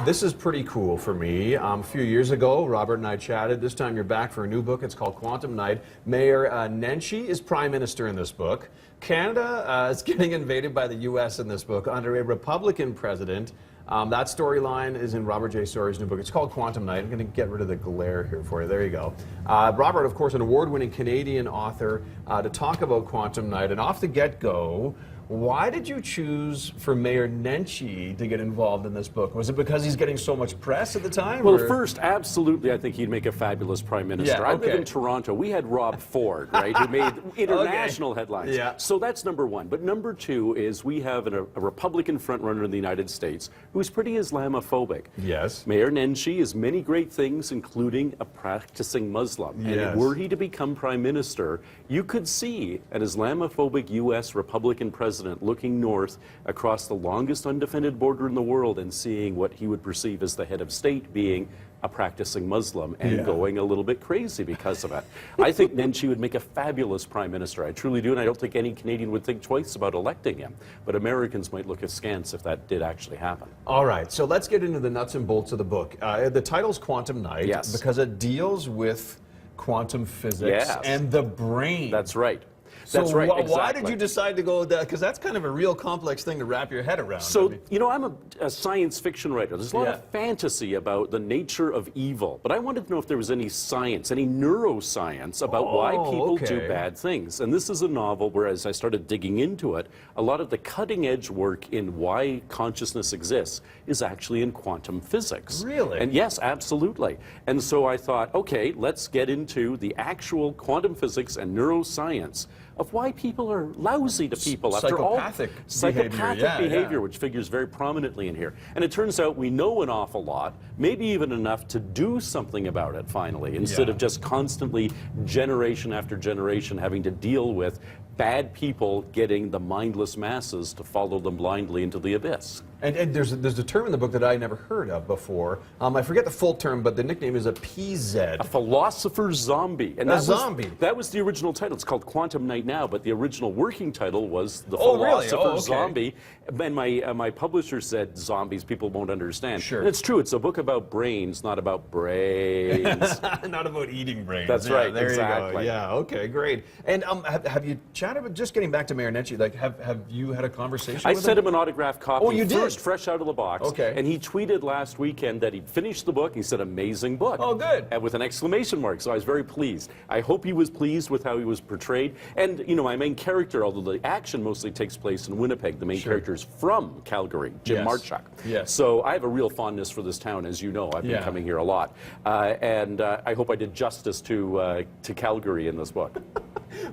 This is pretty cool for me. A few years ago, Robert and I chatted. This time you're back for a new book. It's called Quantum Night. Mayor Nenshi is Prime Minister in this book. Canada is getting invaded by the U.S. in this book under a Republican president. That storyline is in Robert J. Sawyer's new book. It's called Quantum Night. I'm going to get rid of the glare here for you. There you go. Robert, of course, an award-winning Canadian author, to talk about Quantum Night. And off the get-go, why did you choose for Mayor Nenshi to get involved in this book? Was it because he's getting so much press at the time? Well, first, absolutely, I think he'd make a fabulous prime minister. Yeah, okay. I live in Toronto. We had Rob Ford, right, who made international headlines. Yeah. So that's number one. But number two is we have a Republican frontrunner in the United States who's pretty Islamophobic. Yes. Mayor Nenshi is many great things, including a practicing Muslim. Yes. And were he to become prime minister, you could see an Islamophobic U.S. Republican president looking north across the longest undefended border in the world and seeing what he would perceive as the head of state being a practicing Muslim and going a little bit crazy because of it. I think Nenshi would make a fabulous prime minister. I truly do, and I don't think any Canadian would think twice about electing him. But Americans might look askance if that did actually happen. All right, so let's get into the nuts and bolts of the book. The title's Quantum Night because it deals with quantum physics and the brain. That's right. So That's right, exactly. Why did you decide to go with that? Because that's kind of a real complex thing to wrap your head around. So, you know, I'm a science fiction writer. There's a lot of fantasy about the nature of evil, but I wanted to know if there was any science, any neuroscience about why people do bad things. And this is a novel where, as I started digging into it, a lot of the cutting-edge work in why consciousness exists is actually in quantum physics. Really? And yes, absolutely. And so I thought, okay, let's get into the actual quantum physics and neuroscience of why people are lousy to people after all. Psychopathic behavior, which figures very prominently in here. And it turns out we know an awful lot, maybe even enough to do something about it finally, instead of just constantly, generation after generation, having to deal with bad people getting the mindless masses to follow them blindly into the abyss. And there's a term in the book that I never heard of before. I forget the full term, but the nickname is a PZ. A philosopher's zombie. And that was the original title. It's called Quantum Night now, but the original working title was The Philosopher's Zombie. And my publisher said, zombies, people won't understand. Sure. And it's true, it's a book about brains, not about brains. Not about eating brains. That's right, there exactly. You go. Yeah, okay, great. And have you chatted with, just getting back to Mayor Nenshi, like, have you had a conversation with him? I sent him an autographed copy. Oh, you did? Fresh out of the box. Okay. And he tweeted last weekend that he'd finished the book. He said, amazing book. Oh, good. And with an exclamation mark. So I was very pleased. I hope he was pleased with how he was portrayed. And, you know, my main character, although the action mostly takes place in Winnipeg, the main character is from Calgary, Jim Marchuk. Yes. So I have a real fondness for this town, as you know. I've been coming here a lot. And I hope I did justice to Calgary in this book.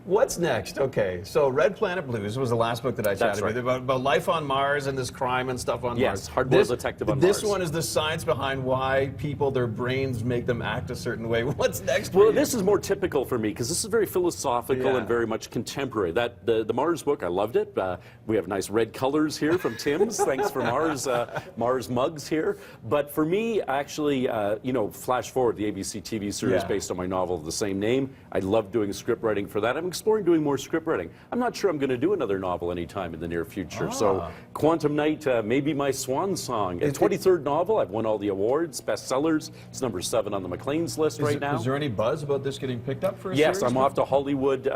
What's next? Okay, so Red Planet Blues was the last book that I chatted with about life on Mars and this crime and stuff on Mars. Yes, hard-boiled detective on Mars. This one is the science behind why people, their brains make them act a certain way. What's next for Well, you? this is more typical for me because this is very philosophical and very much contemporary. The Mars book, I loved it. We have nice red colors here from Tim's. Thanks for Mars mugs here. But for me, actually, you know, flash forward, the ABC TV series based on my novel of the same name. I love doing script writing for that. I'm exploring doing more script writing. I'm not sure I'm going to do another novel anytime in the near future. So Quantum Night may be my swan song. A 23rd novel. I've won all the awards, bestsellers. It's number 7 on the Maclean's list right now. Is there any buzz about this getting picked up for a series? Yes, I'm off to Hollywood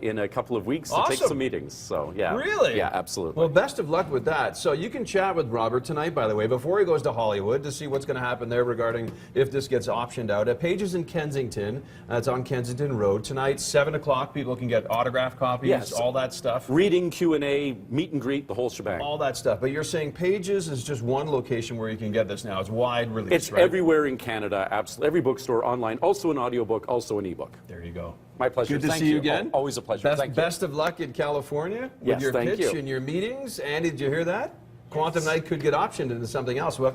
in a couple of weeks to take some meetings. So yeah. Really? Yeah, absolutely. Well, best of luck with that. So you can chat with Robert tonight, by the way, before he goes to Hollywood to see what's going to happen there regarding if this gets optioned out. At Pages in Kensington. It's on Kensington Road. Tonight, 7 o'clock, people can get autograph copies, all that stuff. Reading, Q&A, meet and greet, the whole shebang. All that stuff. But you're saying Pages is just one location where you can get this now. It's wide release, It's everywhere in Canada, absolutely. Every bookstore, online, also an audiobook, also an ebook. There you go. My pleasure. Good to see you again. Always a pleasure. Best of luck in California with your pitch and your meetings. Andy, did you hear that? Quantum Night could get optioned into something else. We'll have to